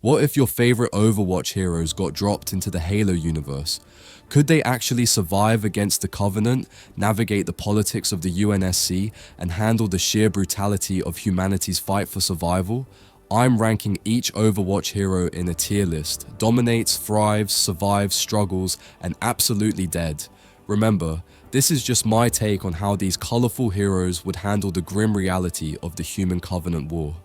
What if your favorite Overwatch heroes got dropped into the Halo universe? Could they actually survive against the Covenant, navigate the politics of the UNSC, and handle the sheer brutality of humanity's fight for survival? I'm ranking each Overwatch hero in a tier list: dominates, thrives, survives, struggles, and absolutely dead. Remember, this is just my take on how these colorful heroes would handle the grim reality of the Human Covenant War.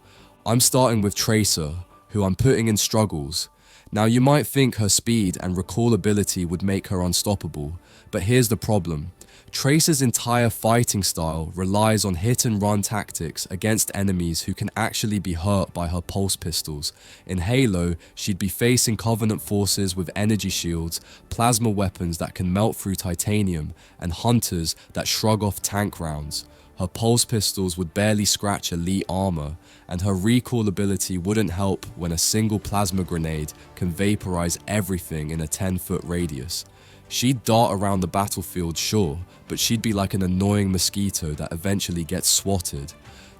I'm starting with Tracer, who I'm putting in struggles. Now you might think her speed and recall ability would make her unstoppable, but here's the problem. Tracer's entire fighting style relies on hit and run tactics against enemies who can actually be hurt by her pulse pistols. In Halo, she'd be facing Covenant forces with energy shields, plasma weapons that can melt through titanium, and hunters that shrug off tank rounds. Her pulse pistols would barely scratch elite armor, and her recall ability wouldn't help when a single plasma grenade can vaporize everything in a 10-foot radius. She'd dart around the battlefield, sure, but she'd be like an annoying mosquito that eventually gets swatted.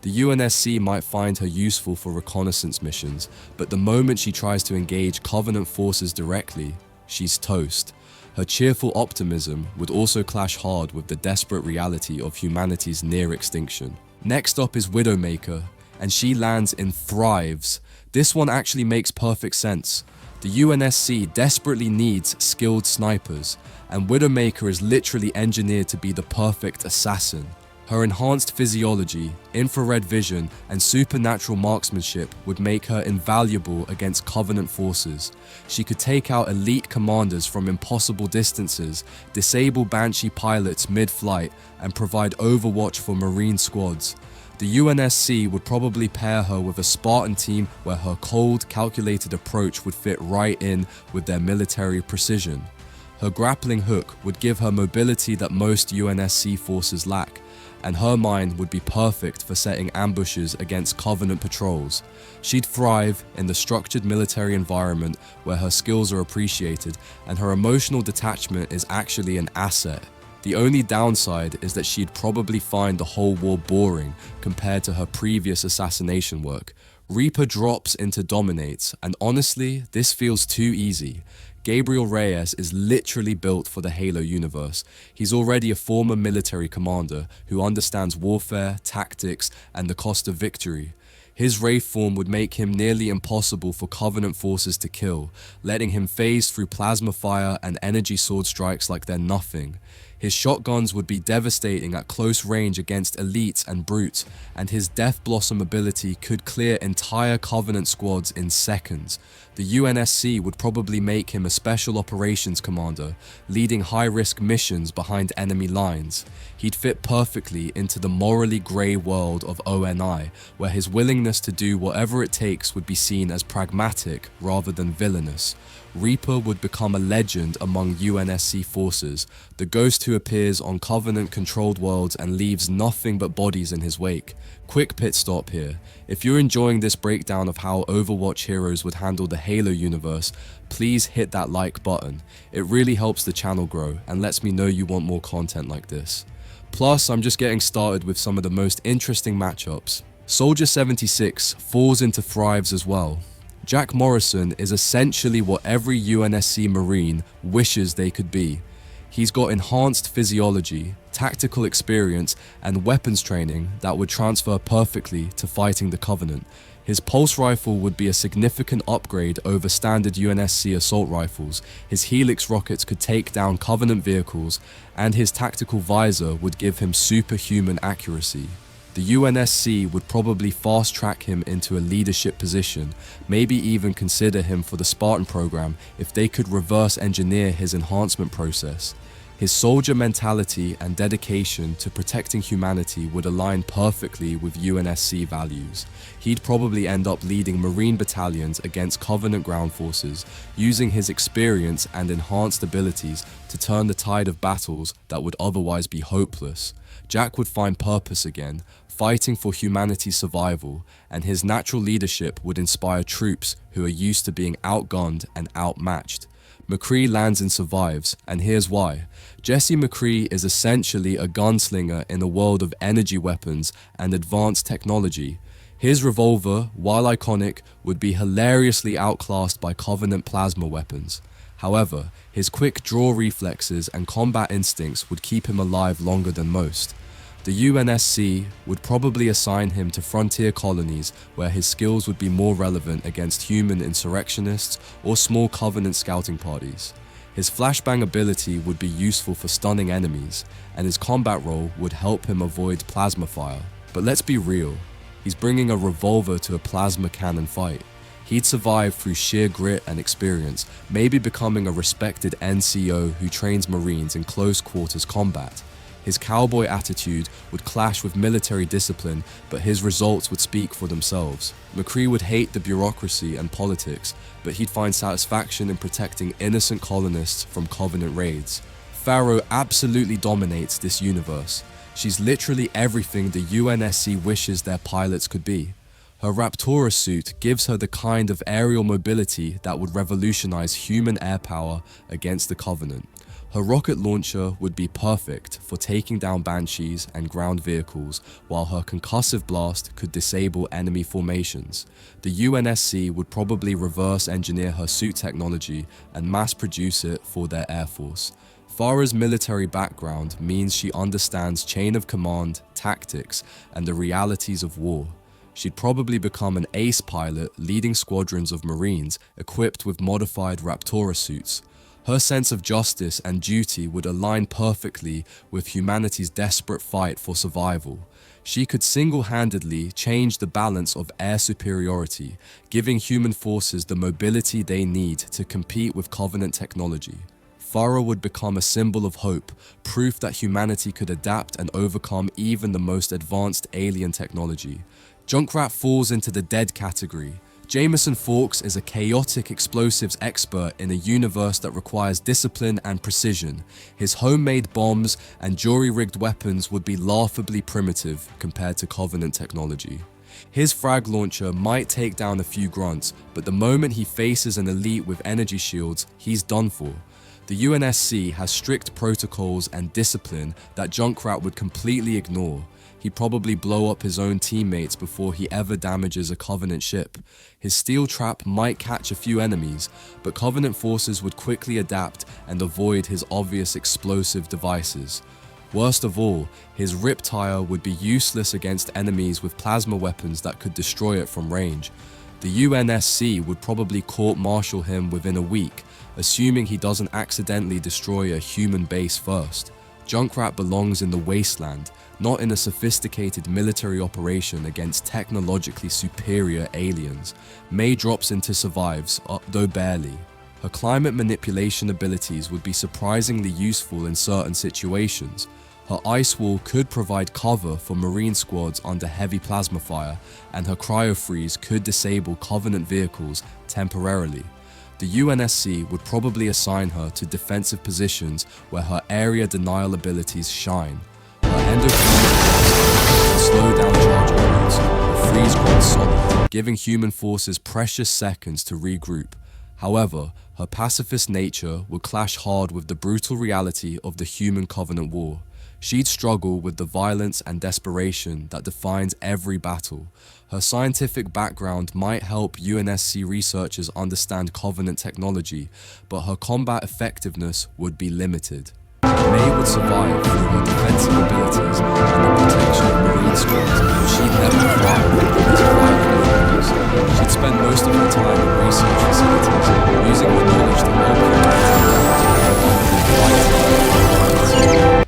The UNSC might find her useful for reconnaissance missions, but the moment she tries to engage Covenant forces directly, she's toast. Her cheerful optimism would also clash hard with the desperate reality of humanity's near extinction. Next up is Widowmaker, and she lands in Thrives. This one actually makes perfect sense. The UNSC desperately needs skilled snipers, and Widowmaker is literally engineered to be the perfect assassin. Her enhanced physiology, infrared vision, and supernatural marksmanship would make her invaluable against Covenant forces. She could take out elite commanders from impossible distances, disable Banshee pilots mid-flight, and provide overwatch for Marine squads. The UNSC would probably pair her with a Spartan team where her cold, calculated approach would fit right in with their military precision. Her grappling hook would give her mobility that most UNSC forces lack, and her mind would be perfect for setting ambushes against Covenant patrols. She'd thrive in the structured military environment where her skills are appreciated, and her emotional detachment is actually an asset. The only downside is that she'd probably find the whole war boring compared to her previous assassination work. Reaper drops into dominates, and honestly, this feels too easy. Gabriel Reyes is literally built for the Halo universe. He's already a former military commander who understands warfare, tactics, and the cost of victory. His Wraith form would make him nearly impossible for Covenant forces to kill, letting him phase through plasma fire and energy sword strikes like they're nothing. His shotguns would be devastating at close range against elites and brutes, and his Death Blossom ability could clear entire Covenant squads in seconds. The UNSC would probably make him a special operations commander, leading high-risk missions behind enemy lines. He'd fit perfectly into the morally grey world of ONI, where his willingness to do whatever it takes would be seen as pragmatic rather than villainous. Reaper would become a legend among UNSC forces, the ghost who appears on Covenant-controlled worlds and leaves nothing but bodies in his wake. Quick pit stop here. If you're enjoying this breakdown of how Overwatch heroes would handle the Halo universe, please hit that like button. It really helps the channel grow and lets me know you want more content like this. Plus, I'm just getting started with some of the most interesting matchups. Soldier 76 falls into Thrives as well. Jack Morrison is essentially what every UNSC Marine wishes they could be. He's got enhanced physiology, tactical experience, and weapons training that would transfer perfectly to fighting the Covenant. His pulse rifle would be a significant upgrade over standard UNSC assault rifles, his Helix rockets could take down Covenant vehicles, and his tactical visor would give him superhuman accuracy. The UNSC would probably fast-track him into a leadership position, maybe even consider him for the Spartan program if they could reverse engineer his enhancement process. His soldier mentality and dedication to protecting humanity would align perfectly with UNSC values. He'd probably end up leading Marine battalions against Covenant ground forces, using his experience and enhanced abilities to turn the tide of battles that would otherwise be hopeless. Jack would find purpose again, fighting for humanity's survival, and his natural leadership would inspire troops who are used to being outgunned and outmatched. McCree lands and survives, and here's why. Jesse McCree is essentially a gunslinger in a world of energy weapons and advanced technology. His revolver, while iconic, would be hilariously outclassed by Covenant plasma weapons. However, his quick draw reflexes and combat instincts would keep him alive longer than most. The UNSC would probably assign him to frontier colonies where his skills would be more relevant against human insurrectionists or small Covenant scouting parties. His flashbang ability would be useful for stunning enemies, and his combat role would help him avoid plasma fire. But let's be real, he's bringing a revolver to a plasma cannon fight. He'd survive through sheer grit and experience, maybe becoming a respected NCO who trains Marines in close quarters combat. His cowboy attitude would clash with military discipline, but his results would speak for themselves. McCree would hate the bureaucracy and politics, but he'd find satisfaction in protecting innocent colonists from Covenant raids. Pharah absolutely dominates this universe. She's literally everything the UNSC wishes their pilots could be. Her Raptora suit gives her the kind of aerial mobility that would revolutionize human air power against the Covenant. Her rocket launcher would be perfect for taking down Banshees and ground vehicles, while her concussive blast could disable enemy formations. The UNSC would probably reverse engineer her suit technology and mass produce it for their air force. Pharah's military background means she understands chain of command, tactics, and the realities of war. She'd probably become an ace pilot leading squadrons of Marines equipped with modified Raptora suits. Her sense of justice and duty would align perfectly with humanity's desperate fight for survival. She could single-handedly change the balance of air superiority, giving human forces the mobility they need to compete with Covenant technology. Pharah would become a symbol of hope, proof that humanity could adapt and overcome even the most advanced alien technology. Junkrat falls into the dead category. Jameson Fawkes is a chaotic explosives expert in a universe that requires discipline and precision. His homemade bombs and jury-rigged weapons would be laughably primitive compared to Covenant technology. His frag launcher might take down a few grunts, but the moment he faces an elite with energy shields, he's done for. The UNSC has strict protocols and discipline that Junkrat would completely ignore. He'd probably blow up his own teammates before he ever damages a Covenant ship. His steel trap might catch a few enemies, but Covenant forces would quickly adapt and avoid his obvious explosive devices. Worst of all, his riptire would be useless against enemies with plasma weapons that could destroy it from range. The UNSC would probably court-martial him within a week, assuming he doesn't accidentally destroy a human base first. Junkrat belongs in the wasteland, not in a sophisticated military operation against technologically superior aliens. May drops in to survives, though barely. Her climate manipulation abilities would be surprisingly useful in certain situations. Her ice wall could provide cover for Marine squads under heavy plasma fire, and her cryo-freeze could disable Covenant vehicles temporarily. The UNSC would probably assign her to defensive positions where her area denial abilities shine. Her endocannons would slow down charge points or freeze ground solid, giving human forces precious seconds to regroup. However, her pacifist nature would clash hard with the brutal reality of the human Covenant war. She'd struggle with the violence and desperation that defines every battle. Her scientific background might help UNSC researchers understand Covenant technology, but her combat effectiveness would be limited. May would survive through her defensive abilities and the protection of Marine squads, but she'd never thrive because of violent enemies. She'd spend most of her time in research facilities, using her knowledge to help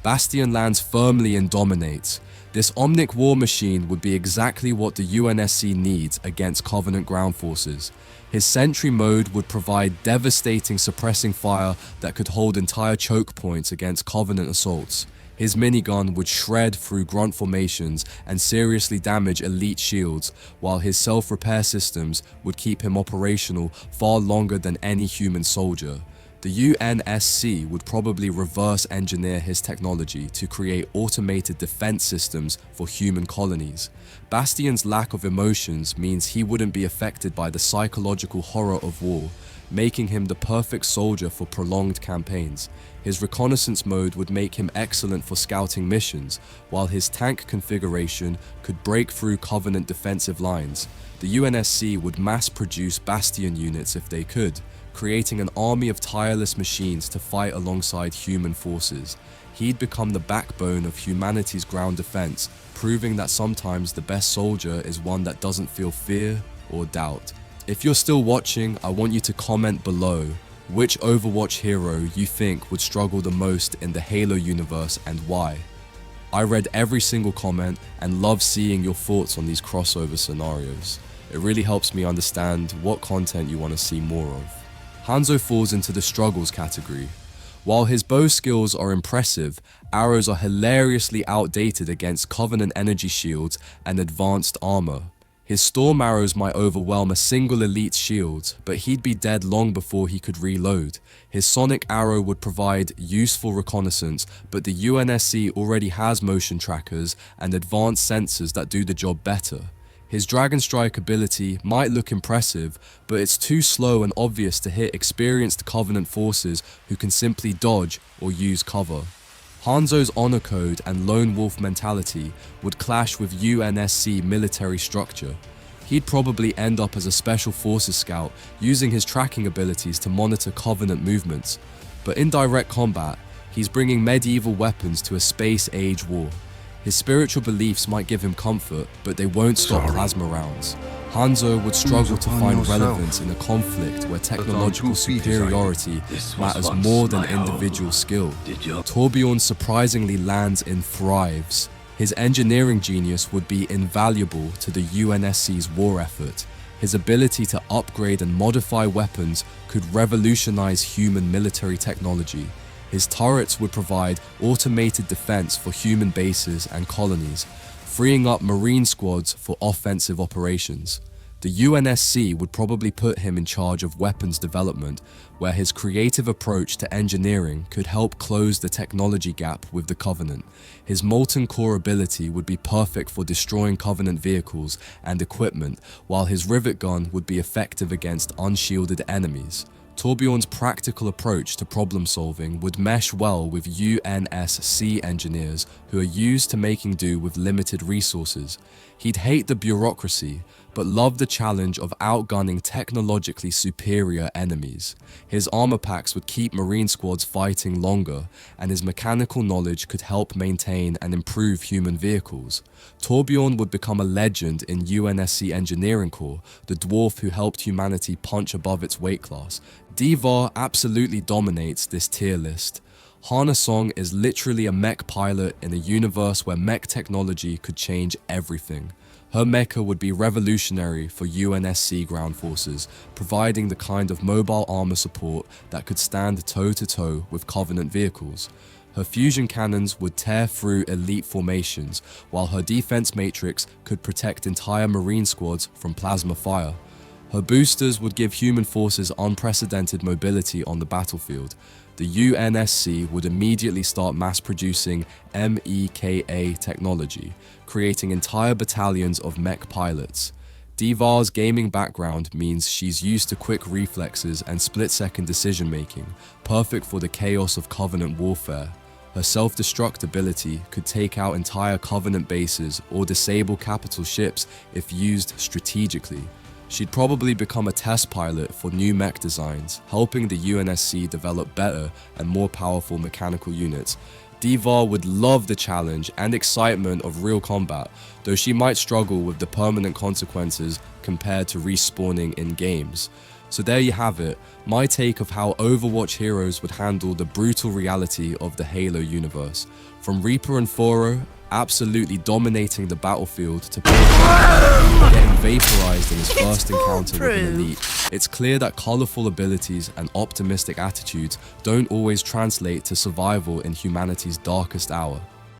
Bastion lands firmly and dominates. This Omnic war machine would be exactly what the UNSC needs against Covenant ground forces. His sentry mode would provide devastating suppressing fire that could hold entire choke points against Covenant assaults. His minigun would shred through grunt formations and seriously damage elite shields, while his self-repair systems would keep him operational far longer than any human soldier. The UNSC would probably reverse engineer his technology to create automated defense systems for human colonies. Bastion's lack of emotions means he wouldn't be affected by the psychological horror of war. making him the perfect soldier for prolonged campaigns. His reconnaissance mode would make him excellent for scouting missions, while his tank configuration could break through Covenant defensive lines. The UNSC would mass-produce Bastion units if they could, creating an army of tireless machines to fight alongside human forces. He'd become the backbone of humanity's ground defense, proving that sometimes the best soldier is one that doesn't feel fear or doubt. If you're still watching, I want you to comment below which Overwatch hero you think would struggle the most in the Halo universe and why. I read every single comment and love seeing your thoughts on these crossover scenarios. It really helps me understand what content you want to see more of. Hanzo falls into the struggles category. While his bow skills are impressive, arrows are hilariously outdated against Covenant energy shields and advanced armor. His storm arrows might overwhelm a single elite's shield, but he'd be dead long before he could reload. His sonic arrow would provide useful reconnaissance, but the UNSC already has motion trackers and advanced sensors that do the job better. His Dragon Strike ability might look impressive, but it's too slow and obvious to hit experienced Covenant forces who can simply dodge or use cover. Hanzo's honor code and lone wolf mentality would clash with UNSC military structure. He'd probably end up as a special forces scout, using his tracking abilities to monitor Covenant movements. But in direct combat, he's bringing medieval weapons to a space-age war. His spiritual beliefs might give him comfort, but they won't stop plasma rounds. Hanzo would struggle to find relevance in a conflict where technological superiority matters more than individual skill. Torbjorn surprisingly lands in thrives. His engineering genius would be invaluable to the UNSC's war effort. His ability to upgrade and modify weapons could revolutionize human military technology. His turrets would provide automated defense for human bases and colonies, freeing up Marine squads for offensive operations. The UNSC would probably put him in charge of weapons development, where his creative approach to engineering could help close the technology gap with the Covenant. His molten core ability would be perfect for destroying Covenant vehicles and equipment, while his rivet gun would be effective against unshielded enemies. Torbjorn's practical approach to problem solving would mesh well with UNSC engineers who are used to making do with limited resources. He'd hate the bureaucracy, but love the challenge of outgunning technologically superior enemies. His armor packs would keep Marine squads fighting longer, and his mechanical knowledge could help maintain and improve human vehicles. Torbjorn would become a legend in UNSC Engineering Corps, the dwarf who helped humanity punch above its weight class. D.Va absolutely dominates this tier list. Hana Song is literally a mech pilot in a universe where mech technology could change everything. Her mecha would be revolutionary for UNSC ground forces, providing the kind of mobile armor support that could stand toe-to-toe with Covenant vehicles. Her fusion cannons would tear through elite formations, while her defense matrix could protect entire Marine squads from plasma fire. Her boosters would give human forces unprecedented mobility on the battlefield. The UNSC would immediately start mass-producing MEKA technology, creating entire battalions of mech pilots. D.Va's gaming background means she's used to quick reflexes and split-second decision-making, perfect for the chaos of Covenant warfare. Her self-destruct ability could take out entire Covenant bases or disable capital ships if used strategically. She'd probably become a test pilot for new mech designs, helping the UNSC develop better and more powerful mechanical units. D.Va would love the challenge and excitement of real combat, though she might struggle with the permanent consequences compared to respawning in games. So there you have it, my take of how Overwatch heroes would handle the brutal reality of the Halo universe. From Reaper and Pharah absolutely dominating the battlefield to getting vaporized in his first encounter with an elite, it's clear that colorful abilities and optimistic attitudes don't always translate to survival in humanity's darkest hour.